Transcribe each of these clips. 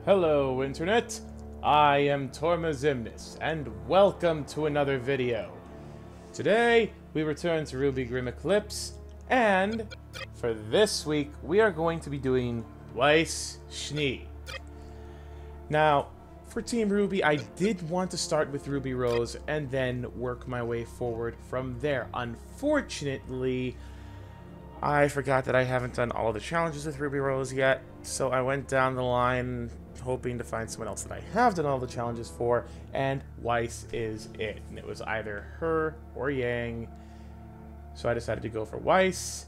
Hello Internet, I am Tormazimnis, and welcome to another video. Today, we return to RWBY Grimm Eclipse, and for this week, we are going to be doing Weiss Schnee. Now, for Team RWBY, I did want to start with Ruby Rose and then work my way forward from there. Unfortunately, I forgot that I haven't done all of the challenges with Ruby Rose yet, so I went down the line hoping to find someone else that I have done all the challenges for, and Weiss is it. And it was either her or Yang, so I decided to go for Weiss,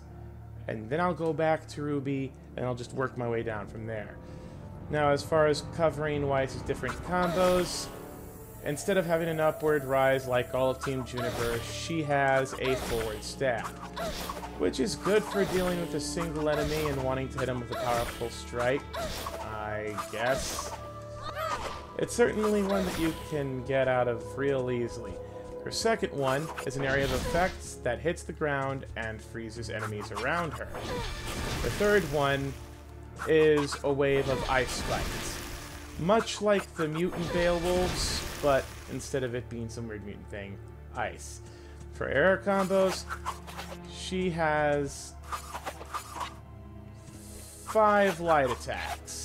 and then I'll go back to Ruby, and I'll just work my way down from there. Now, as far as covering Weiss's different combos, instead of having an upward rise like all of Team Juniper, she has a forward stab, which is good for dealing with a single enemy and wanting to hit him with a powerful strike, I guess. It's certainly one that you can get out of real easily. Her second one is an area of effects that hits the ground and freezes enemies around her. The third one is a wave of ice spikes, much like the mutant Beowulfs, but instead of it being some weird mutant thing, ice. For air combos, she has 5 light attacks.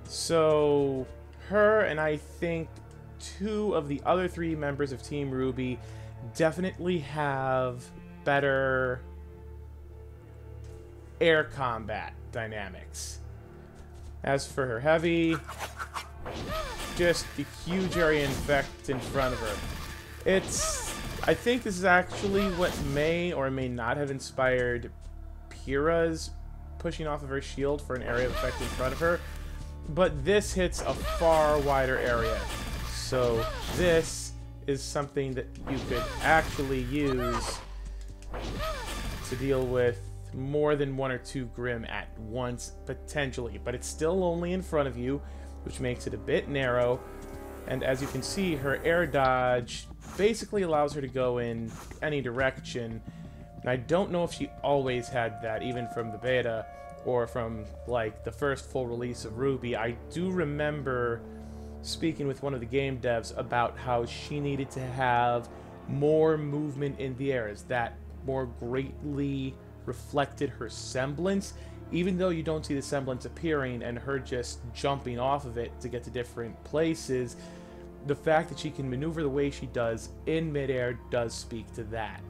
So her and I think 2 of the other 3 members of Team RWBY definitely have better air combat dynamics. As for her heavy, just the huge area effect in front of her. I think this is actually what may or may not have inspired Pyrrha's pushing off of her shield for an area of effect in front of her, but this hits a far wider area. So this is something that you could actually use to deal with more than 1 or 2 Grimm at once, potentially, but it's still only in front of you, which makes it a bit narrow. And as you can see, her air dodge basically allows her to go in any direction. And I don't know if she always had that, even from the beta, or from, like, the first full release of RWBY. I do remember speaking with one of the game devs about how she needed to have more movement in the air, as that more greatly reflected her semblance, even though you don't see the semblance appearing and her just jumping off of it to get to different places. The fact that she can maneuver the way she does in midair does speak to that.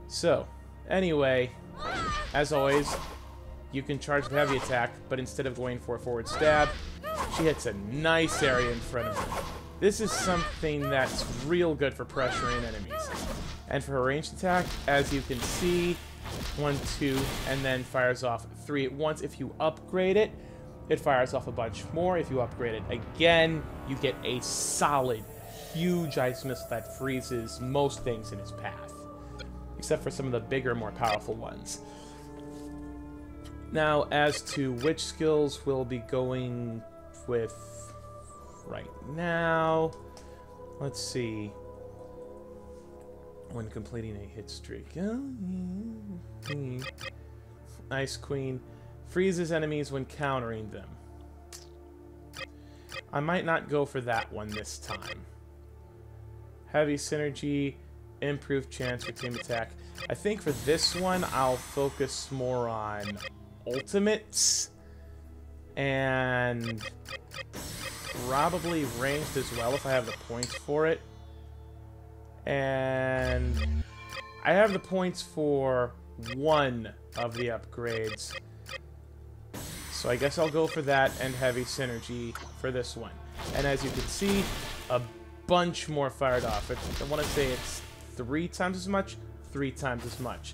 So, anyway, as always, you can charge the heavy attack, but instead of going for a forward stab, she hits a nice area in front of her. This is something that's real good for pressuring enemies. And for her ranged attack, as you can see, 1, 2, and then fires off 3 at once. If you upgrade it, it fires off a bunch more. If you upgrade it again, you get a solid, huge ice missile that freezes most things in its path, except for some of the bigger, more powerful ones. Now, as to which skills we'll be going with right now, let's see. When completing a hit streak. Ice Queen freezes enemies when countering them. I might not go for that one this time. Heavy Synergy, improved chance for team attack. I think for this one, I'll focus more on ultimates and probably ranged as well if I have the points for it. And I have the points for 1 of the upgrades, so I guess I'll go for that and Heavy Synergy for this one. And as you can see, a bunch more fired off. I want to say it's 3 times as much, 3 times as much.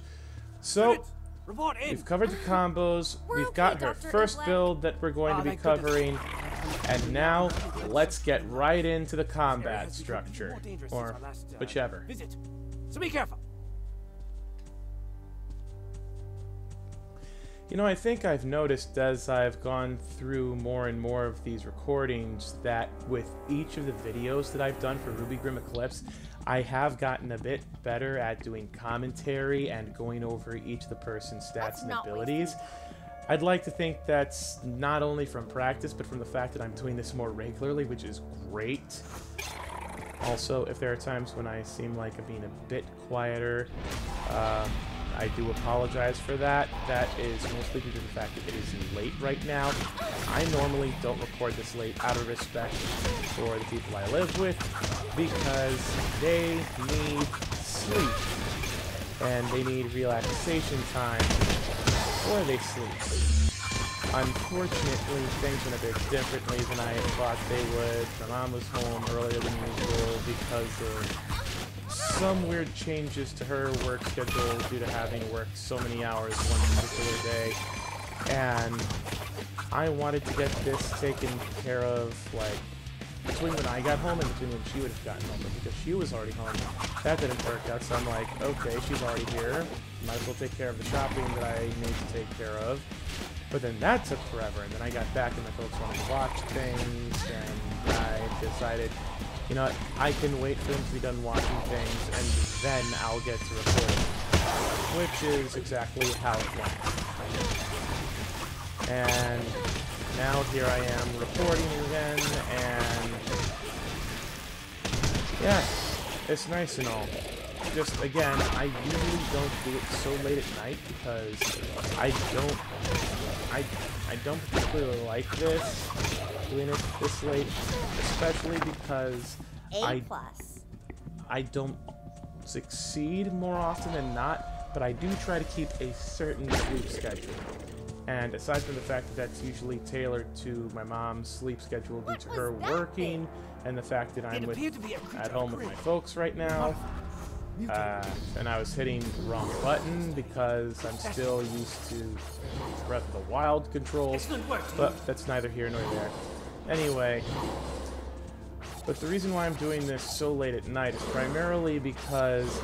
So we've covered the combos, we've got her first build that we're going to be covering, and now let's get right into the combat structure, or whichever. So be careful. You know, I think I've noticed as I've gone through more and more of these recordings that with each of the videos that I've done for RWBY Grimm Eclipse, I have gotten a bit better at doing commentary and going over each of the person's stats and abilities. I'd like to think that's not only from practice, but from the fact that I'm doing this more regularly, which is great. Also, if there are times when I seem like I'm being a bit quieter, I do apologize for that. That is mostly due to the fact that it is late right now. I normally don't record this late out of respect for the people I live with, because they need sleep, and they need relaxation time before they sleep. Unfortunately, things went a bit differently than I thought they would. My mom was home earlier than usual because of some weird changes to her work schedule due to having worked so many hours one particular day. And I wanted to get this taken care of, like, between when I got home and between when she would have gotten home. But because she was already home, that didn't work out. So I'm like, okay, she's already here. Might as well take care of the shopping that I need to take care of. But then that took forever, and then I got back and my folks wanted to watch things, and I decided, you know what, I can wait for them to be done watching things, and then I'll get to recording. Which is exactly how it went. And now here I am recording again, and yeah, it's nice and all. Just, again, I usually don't do it so late at night because I don't particularly like this, doing it this late, especially because I don't succeed more often than not, but I do try to keep a certain sleep schedule. And aside from the fact that that's usually tailored to my mom's sleep schedule due to her working, and the fact that I'm at home with my folks right now, and I was hitting the wrong button because I'm still used to Breath of the Wild controls, but that's neither here nor there. Anyway, but the reason why I'm doing this so late at night is primarily because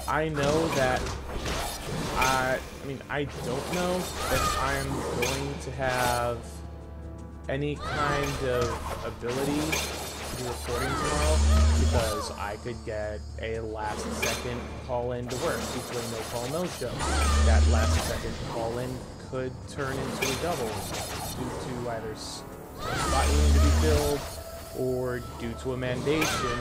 I know that I don't know that I'm going to have any kind of ability to do recording tomorrow, because I could get a last-second call-in to work due to a no-call, no-show. That last-second call-in could turn into a double due to either spot needing to be filled or due to a mandation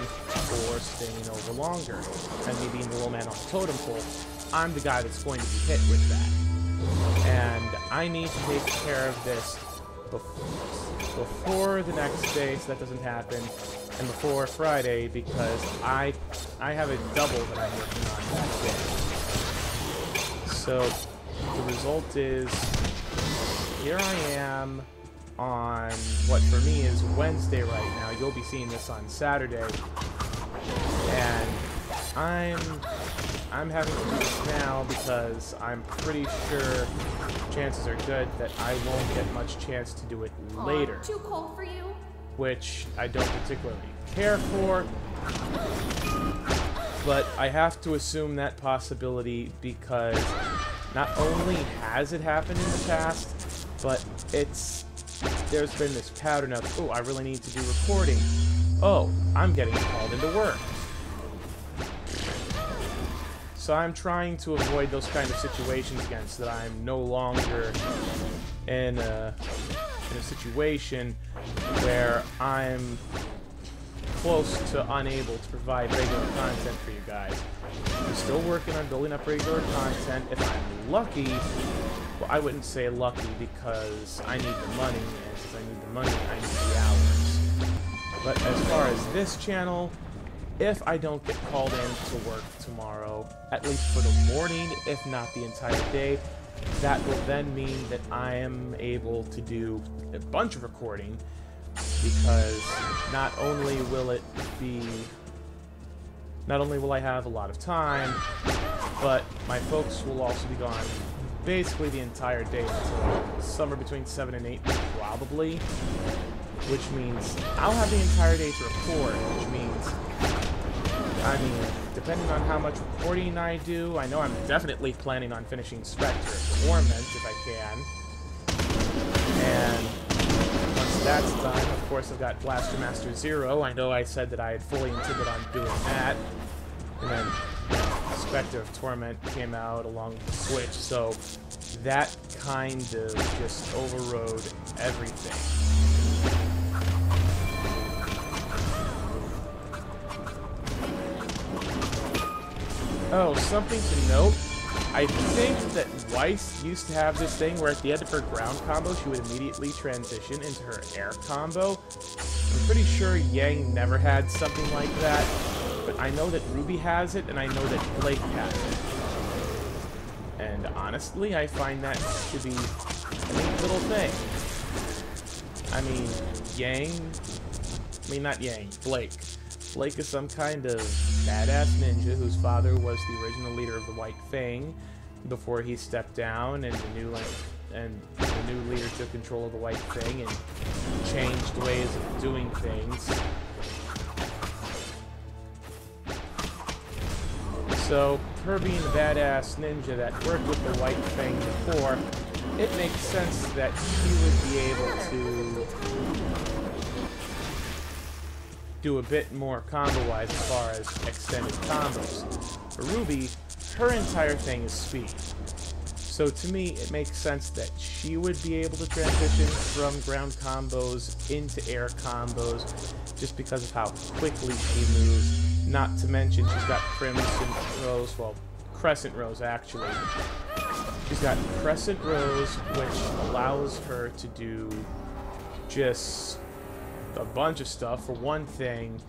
or staying over longer. And me being the low man on the totem pole, I'm the guy that's going to be hit with that. And I need to take care of this before the next day, so that doesn't happen, and before Friday, because I have a double that I'm working on that day. So the result is, here I am on what for me is Wednesday right now. You'll be seeing this on Saturday, and I'm having to do this now because I'm pretty sure chances are good that I won't get much chance to do it later. Too cold for you? Which I don't particularly care for, but I have to assume that possibility because not only has it happened in the past, but there's been this pattern of, oh, I really need to do recording. Oh, I'm getting called into work. So I'm trying to avoid those kind of situations again, so that I'm no longer in a situation where I'm close to unable to provide regular content for you guys. I'm still working on building up regular content. If I'm lucky, well, I wouldn't say lucky because I need the money, and since I need the money, I need the hours. But as far as this channel, if I don't get called in to work tomorrow, at least for the morning, if not the entire day, that will then mean that I am able to do a bunch of recording, because not only will I have a lot of time, but my folks will also be gone basically the entire day until somewhere between 7 and 8 probably, which means I'll have the entire day to record, which means, I mean, depending on how much recording I do, I know I'm definitely planning on finishing Spectre Torment if I can. And once that's done, of course, I've got Blaster Master Zero. I know I said that I had fully intended on doing that. And then Spectre of Torment came out along with the Switch, so that kind of just overrode everything. Oh, something to note. I think that Weiss used to have this thing where at the end of her ground combo, she would immediately transition into her air combo. I'm pretty sure Yang never had something like that, but I know that RWBY has it, and I know that Blake has it. And honestly, I find that to be a neat little thing. I mean, Blake. Blake is some kind of badass ninja whose father was the original leader of the White Fang before he stepped down, and the new leader took control of the White Fang and changed ways of doing things. So, her being a badass ninja that worked with the White Fang before, it makes sense that she would be able to do a bit more combo-wise as far as extended combos. For RWBY, her entire thing is speed. So to me, it makes sense that she would be able to transition from ground combos into air combos just because of how quickly she moves. Not to mention she's got crimson rows, well, crescent rows actually. She's got crescent rows, which allows her to do just a bunch of stuff. For one thing,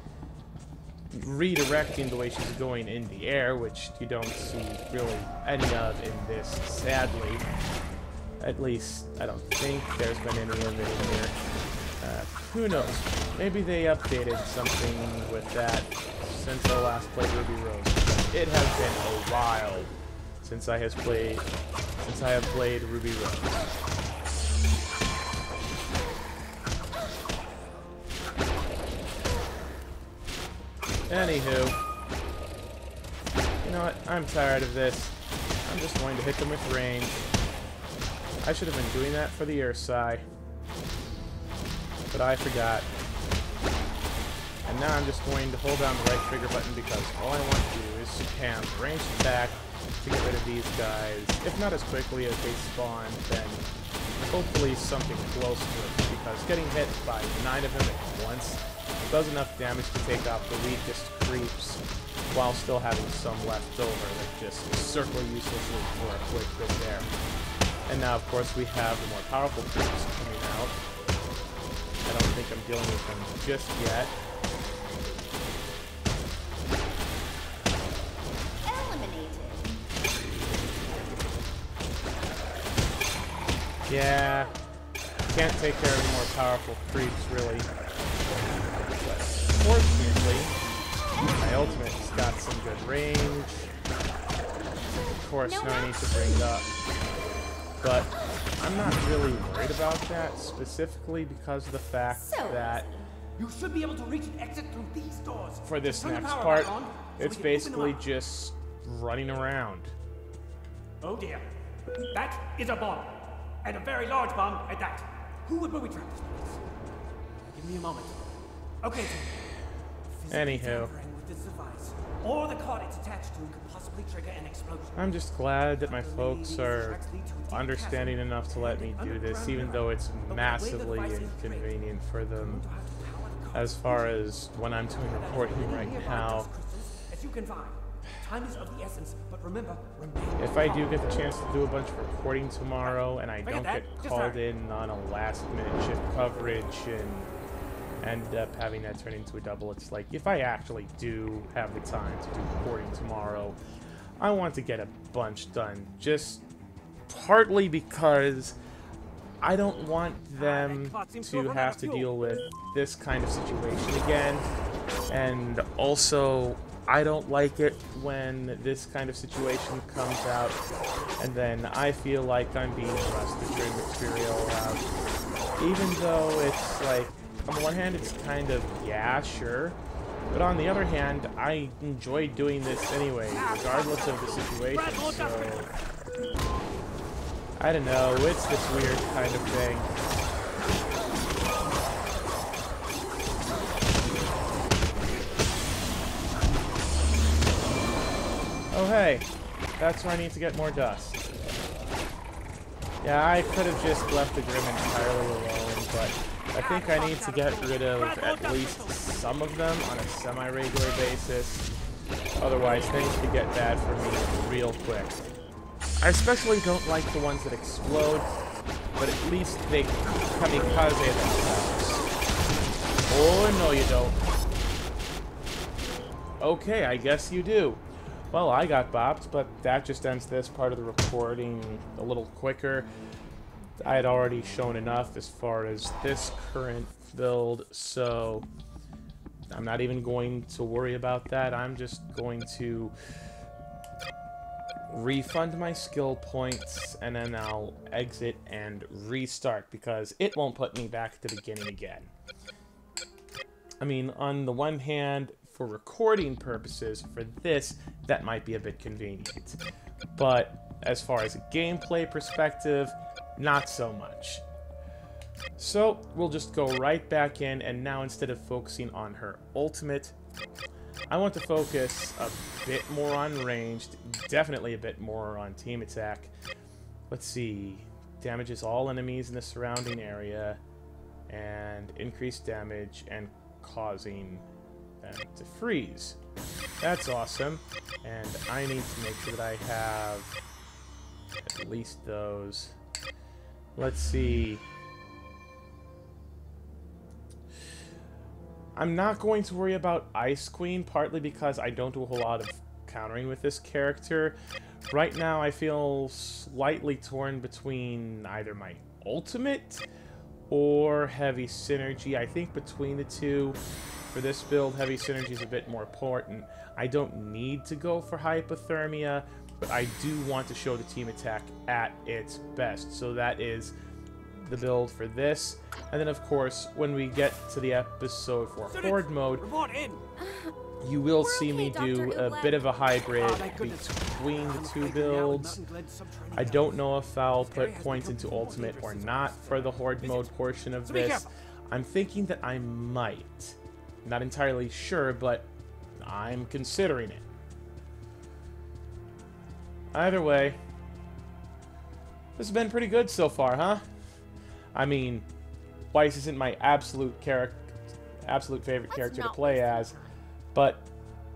redirecting the way she's going in the air, which you don't see really any of in this, sadly. At least, I don't think there's been any of it in here. Who knows? Maybe they updated something with that since I last played RWBY Rose. It has been a while since I have played RWBY Rose. Anywho, you know what? I'm tired of this. I'm just going to hit them with range. I should have been doing that for the air side, but I forgot. And now I'm just going to hold down the right trigger button because all I want to do is spam range attack to get rid of these guys. If not as quickly as they spawn, then hopefully something close to it, because getting hit by 9 of them at once does enough damage to take out the weakest creeps while still having some left over that just circle uselessly for a quick bit there. And now, of course, we have the more powerful creeps coming out. I don't think I'm dealing with them just yet. Yeah, can't take care of the more powerful creeps, really. But fortunately, my ultimate's got some good range. Of course, now I need to bring it up. But I'm not really worried about that, specifically because of the fact that you should be able to reach an exit through these doors. For this next part, it's basically just running around. Oh dear, that is a bomb. And a very large bomb at that. Who would booby trap this place? Give me a moment. Okay. Anywho. With this device, or the card it's attached to could possibly trigger an explosion. I'm just glad that my folks are understanding enough to let me do this, even though it's massively inconvenient for them. As far as when I'm doing reporting right now. As you can find. Time is of the essence, but remember, if I do get the chance to do a bunch of reporting tomorrow and I don't get called in on a last-minute shift coverage and end up having that turn into a double, it's like, if I actually do have the time to do reporting tomorrow, I want to get a bunch done, just partly because I don't want them to have to deal with this kind of situation again, and also I don't like it when this kind of situation comes out and then I feel like I'm being rushed to bring material out. Even though it's like, on the one hand it's kind of, yeah, sure, but on the other hand, I enjoy doing this anyway, regardless of the situation, so I don't know, it's this weird kind of thing. Oh hey, that's where I need to get more dust. Yeah, I could have just left the Grimm entirely alone, but I think I need to get rid of at least some of them on a semi-regular basis. Otherwise, things could get bad for me real quick. I especially don't like the ones that explode, but at least they kamikaze themselves. Oh, no you don't. Okay, I guess you do. Well, I got bopped, but that just ends this part of the recording a little quicker. I had already shown enough as far as this current build, so I'm not even going to worry about that. I'm just going to refund my skill points, and then I'll exit and restart, because it won't put me back at the beginning again. I mean, on the one hand, for recording purposes, for this, that might be a bit convenient. But as far as a gameplay perspective, not so much. So we'll just go right back in, and now instead of focusing on her ultimate, I want to focus a bit more on ranged, definitely a bit more on team attack. Let's see, damages all enemies in the surrounding area, and increased damage and causing them to freeze. That's awesome, and I need to make sure that I have at least those. Let's see. I'm not going to worry about Ice Queen, partly because I don't do a whole lot of countering with this character. Right now I feel slightly torn between either my ultimate or heavy synergy. I think between the two, for this build, heavy synergy is a bit more important. I don't need to go for hypothermia, but I do want to show the team attack at its best. So that is the build for this. And then, of course, when we get to the episode for Horde mode, you will see me do a bit of a hybrid between the two builds. I don't know if I'll put points into Ultimate or not for the Horde mode portion of this. I'm thinking that I might. Not entirely sure, but I'm considering it. Either way, this has been pretty good so far, huh? I mean, Weiss isn't my absolute favorite character to play as, but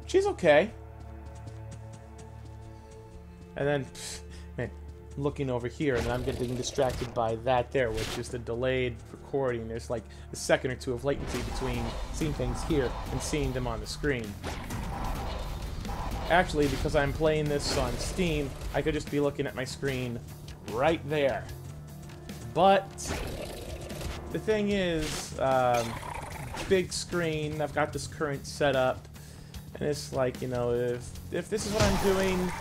she's okay. And then, man, looking over here, and I'm getting distracted by that there, which is the delayed recording. There's like a second or two of latency between seeing things here and seeing them on the screen. Actually, because I'm playing this on Steam, I could just be looking at my screen right there. But the thing is, big screen, I've got this current setup, and it's like, you know, if this is what I'm doing,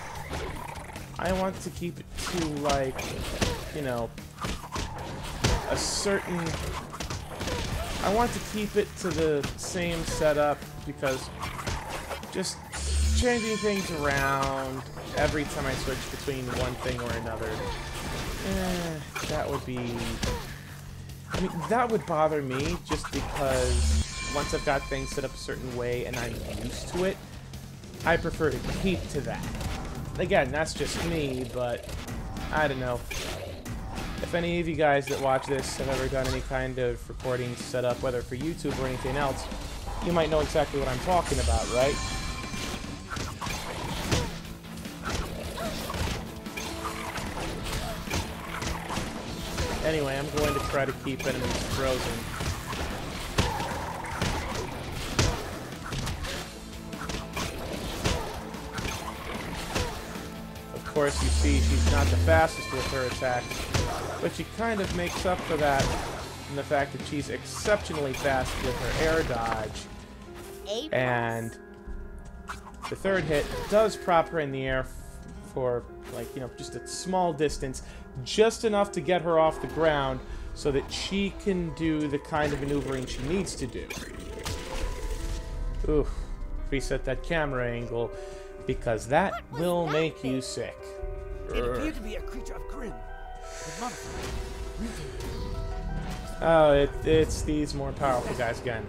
I want to keep it to, like, you know, a certain... I want to keep it to the same setup, because just changing things around every time I switch between one thing or another, that would be... I mean, that would bother me, just because once I've got things set up a certain way and I'm used to it, I prefer to keep to that. Again, that's just me, but I don't know. If any of you guys that watch this have ever done any kind of recording setup, whether for YouTube or anything else, you might know exactly what I'm talking about, right? Anyway, I'm going to try to keep enemies frozen. Of course, you see she's not the fastest with her attacks, but she kind of makes up for that in the fact that she's exceptionally fast with her air dodge. And the third hit does prop her in the air for, like, you know, just a small distance, just enough to get her off the ground so that she can do the kind of maneuvering she needs to do. Oof. Reset that camera angle, because that will make you sick. It appeared to be a creature of Grimm. Oh, it's these more powerful guys again.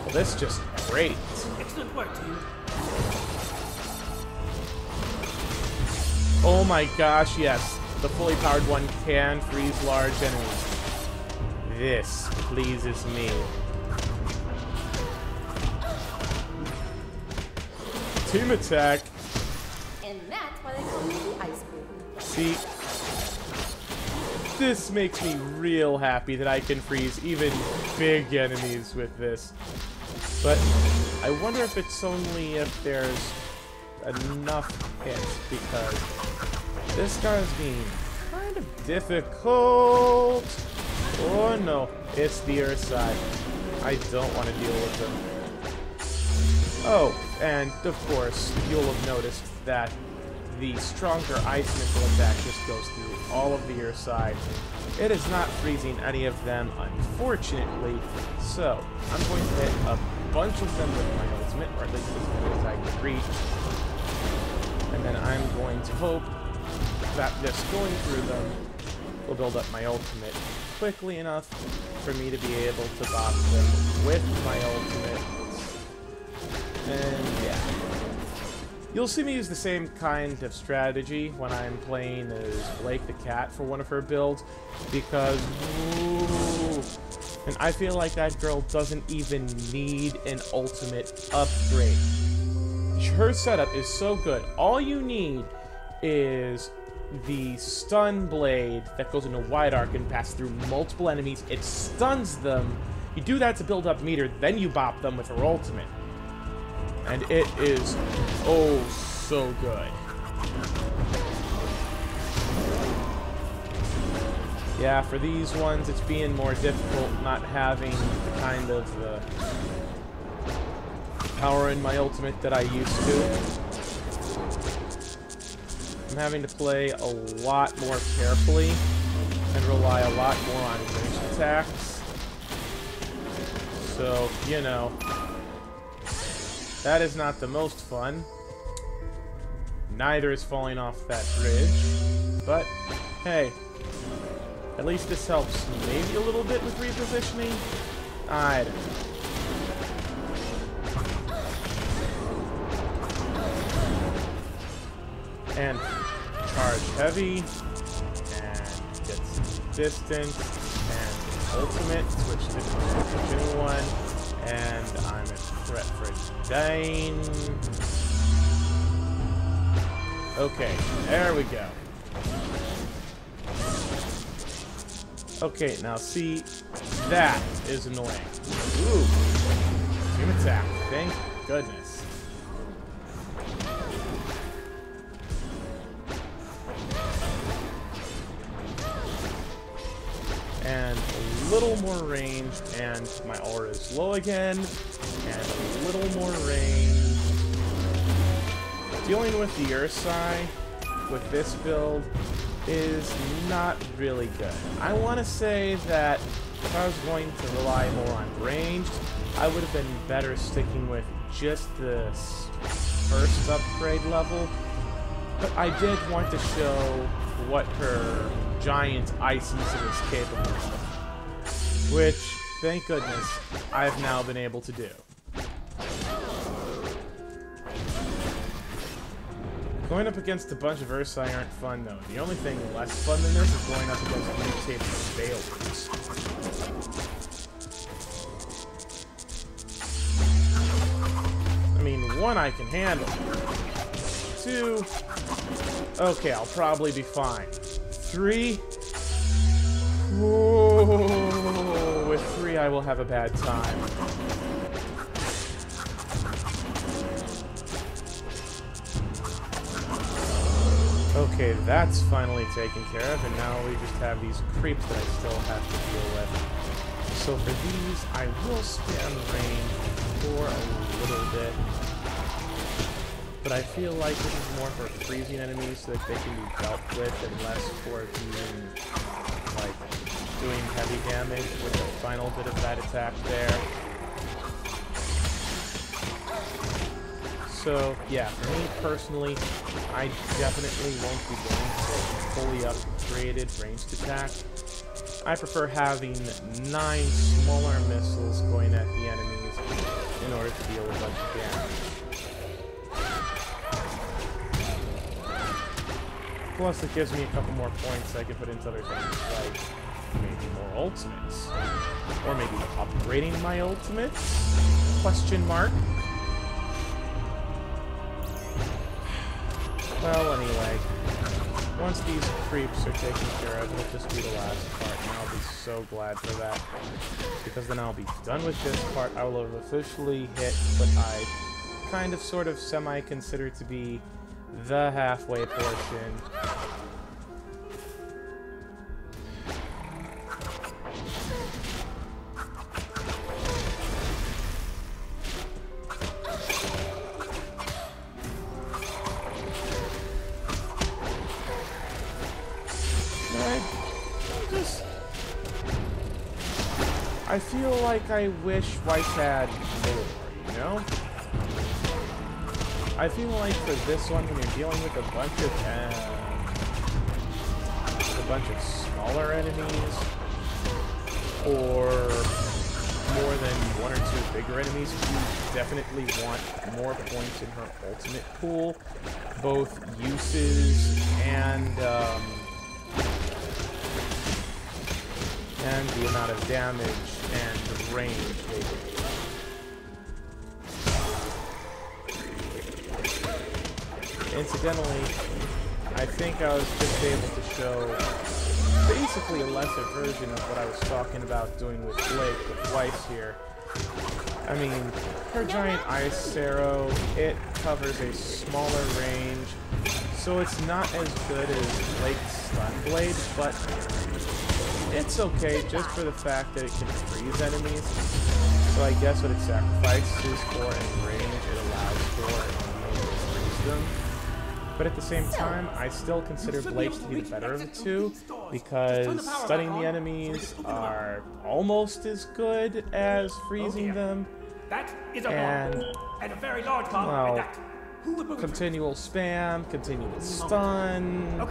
Well, this is just great. Excellent work, team. Oh my gosh, yes. the fully powered one can freeze large enemies. This pleases me. Team attack. And that's why they call me the Ice Queen. See, this makes me real happy that I can freeze even big enemies with this. But I wonder if it's only if there's enough hits, because this guy's being kind of difficult. Oh no, it's the Earth side. I don't want to deal with them. Oh, and of course, you'll have noticed that the stronger ice missile attack just goes through all of the Earth side. It is not freezing any of them, unfortunately, so I'm going to hit a bunch of them with my ultimate, or at least as many as I can reach. And then I'm going to hope that just going through them will build up my ultimate quickly enough for me to be able to bop them with my ultimate. And yeah. You'll see me use the same kind of strategy when I'm playing as Blake the Cat for one of her builds, because ooh, and I feel like that girl doesn't even need an ultimate upgrade. Her setup is so good. All you need is the stun blade that goes into wide arc and passes through multiple enemies. It stuns them. You do that to build up meter, then you bop them with her ultimate. And it is oh so good. Yeah, for these ones it's being more difficult not having the kind of power in my ultimate that I used to. I'm having to play a lot more carefully and rely a lot more on ranged attacks. So, you know, that is not the most fun. Neither is falling off that bridge. But, hey, at least this helps maybe a little bit with repositioning. I don't know. And charge heavy, and get some distance, and ultimate, switch to the new one, and I'm at threat for dying. Okay, there we go. Okay, now see, that is annoying. Ooh, team attack, thank goodness. And a little more range, and my aura is low again, and a little more range. Dealing with the Ursai with this build is not really good. I want to say that if I was going to rely more on ranged, I would have been better sticking with just the first upgrade level, but I did want to show what her giant ice missile is capable of, which, thank goodness, I've now been able to do. Going up against a bunch of Ursai aren't fun, though. The only thing less fun than this is going up against mutated failures. I mean, 1 I can handle. 2... okay, I'll probably be fine. 3... whoa, with 3 I will have a bad time. Okay, that's finally taken care of, and now we just have these creeps that I still have to deal with. So for these, I will spam range for a little bit. But I feel like this is more for freezing enemies so that they can be dealt with, and less for being, like, doing heavy damage with the final bit of that attack there. So, yeah, for me personally, I definitely won't be going for fully upgraded ranged attack. I prefer having 9 smaller missiles going at the enemies in order to deal a bunch of damage. Plus, it gives me a couple more points I can put into other things, like maybe more ultimates. Or maybe upgrading my ultimates? Question mark. Well, anyway, once these creeps are taken care of, it'll just be the last part, and I'll be so glad for that. Because then I'll be done with this part. I will have officially hit what I kind of, sort of, semi-consider to be the halfway portion. I feel like I wish Weiss had more, you know? I feel like for this one, when you're dealing with a bunch of smaller enemies, or more than one or two bigger enemies, you definitely want more points in her ultimate pool, both uses and the amount of damage and the range they do. Incidentally, I think I was just able to show basically a lesser version of what I was talking about doing with Blake, with Weiss here. I mean, her giant ice arrow, it covers a smaller range, so it's not as good as Blake's stun blade, but it's okay just for the fact that it can freeze enemies. So I guess what it sacrifices for in range, it allows for and freeze them. But at the same time, I still consider Blake to be the better of the two, because stunning the enemies are almost as good as freezing them. And, well, continual spam, continual stun.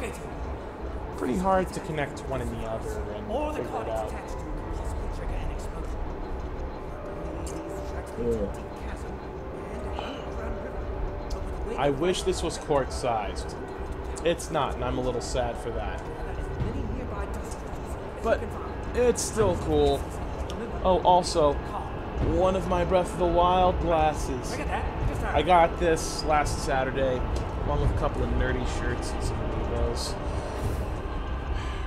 Pretty hard to connect one and the other and figure it out. I wish this was quart-sized. It's not, and I'm a little sad for that. But it's still cool. Oh, also, one of my Breath of the Wild glasses. I got this last Saturday, along with a couple of nerdy shirts and some amiibos.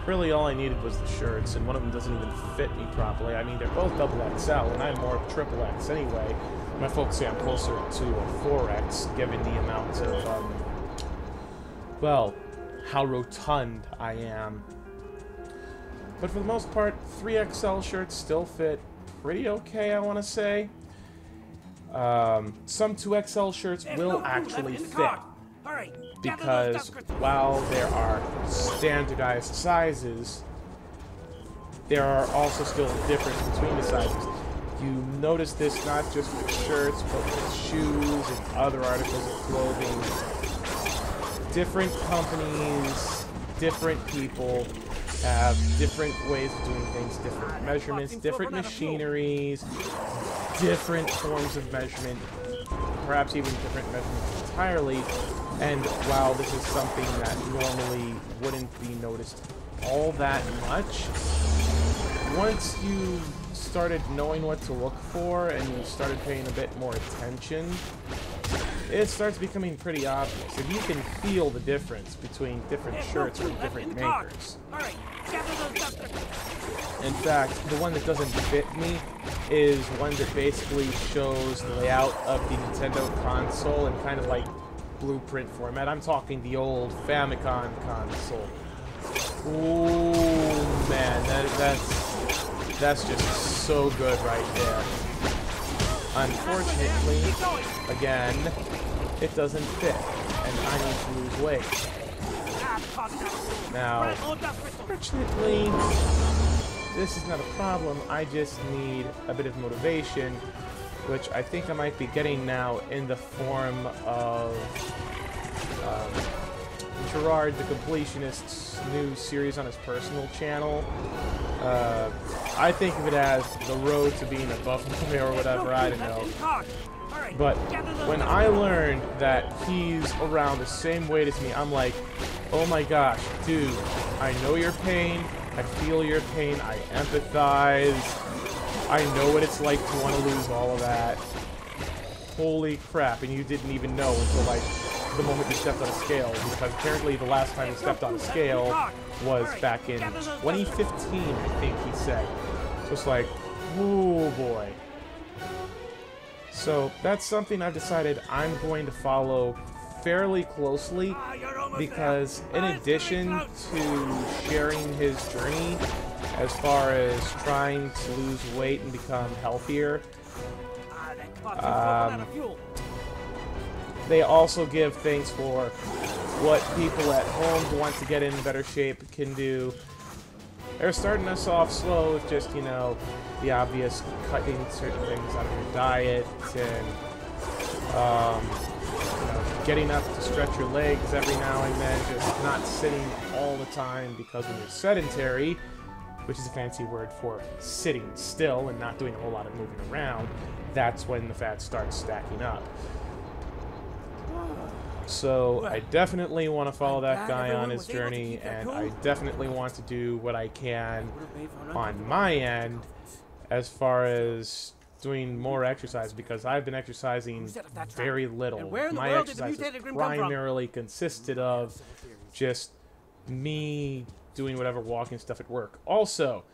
Really, all I needed was the shirts, and one of them doesn't even fit me properly. I mean, they're both XXL, and I'm more XXX anyway. My folks say I'm closer to a 4X, given the amount of, well, how rotund I am. But for the most part, 3XL shirts still fit pretty okay, I want to say. Some 2XL shirts will actually fit. Because while there are standardized sizes, there are also still a difference between the sizes. You notice this not just with shirts, but with shoes and other articles of clothing. Different companies, different people have different ways of doing things, different measurements, different machineries, different forms of measurement, perhaps even different measurements entirely. And while this is something that normally wouldn't be noticed all that much, once you started knowing what to look for and you started paying a bit more attention, it starts becoming pretty obvious. If you can feel the difference between different shirts from different makers. In fact, the one that doesn't fit me is one that basically shows the layout of the Nintendo console in kind of like blueprint format. I'm talking the old Famicom console. Ooh, man, that's just so good right there. Unfortunately, again, it doesn't fit, and I need to lose weight. Now, fortunately, this is not a problem. I just need a bit of motivation, which I think I might be getting now in the form of Gerard the Completionist's new series on his personal channel. I think of it as the road to being a Buffalo or whatever, I don't know. But when I learned that he's around the same weight as me, I'm like, Oh my gosh, dude, I know your pain, I feel your pain, I empathize, I know what it's like to want to lose all of that. Holy crap, and you didn't even know until, like, the moment you stepped on a scale, because apparently the last time you stepped on a scale was back in 2015, I think he said. So it's like, oh boy. So that's something I've decided I'm going to follow fairly closely, because in addition to sharing his journey as far as trying to lose weight and become healthier, they also give thanks for what people at home who want to get in better shape can do. They're starting us off slow with just, you know, the obvious cutting certain things out of your diet and, you know, getting up to stretch your legs every now and then, just not sitting all the time, because when you're sedentary, which is a fancy word for sitting still and not doing a whole lot of moving around, that's when the fat starts stacking up. So I definitely want to follow that guy on his journey, and I definitely want to do what I can on my end as far as doing more exercise, because I've been exercising very little. My exercise has primarily consisted of just me doing whatever walking stuff at work. Also,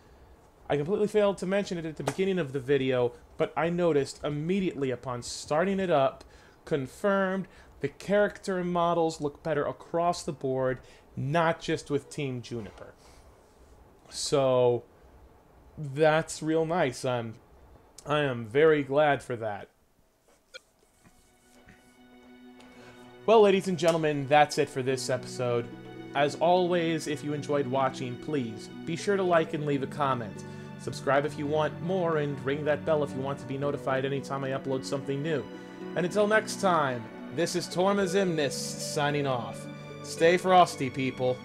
I completely failed to mention it at the beginning of the video, but I noticed immediately upon starting it up, confirmed, the character models look better across the board, not just with Team Juniper. So that's real nice. I am very glad for that. Well, ladies and gentlemen, that's it for this episode. As always, if you enjoyed watching, please be sure to like and leave a comment. Subscribe if you want more, and ring that bell if you want to be notified anytime I upload something new. And until next time, this is Torma Zimnis signing off. Stay frosty, people.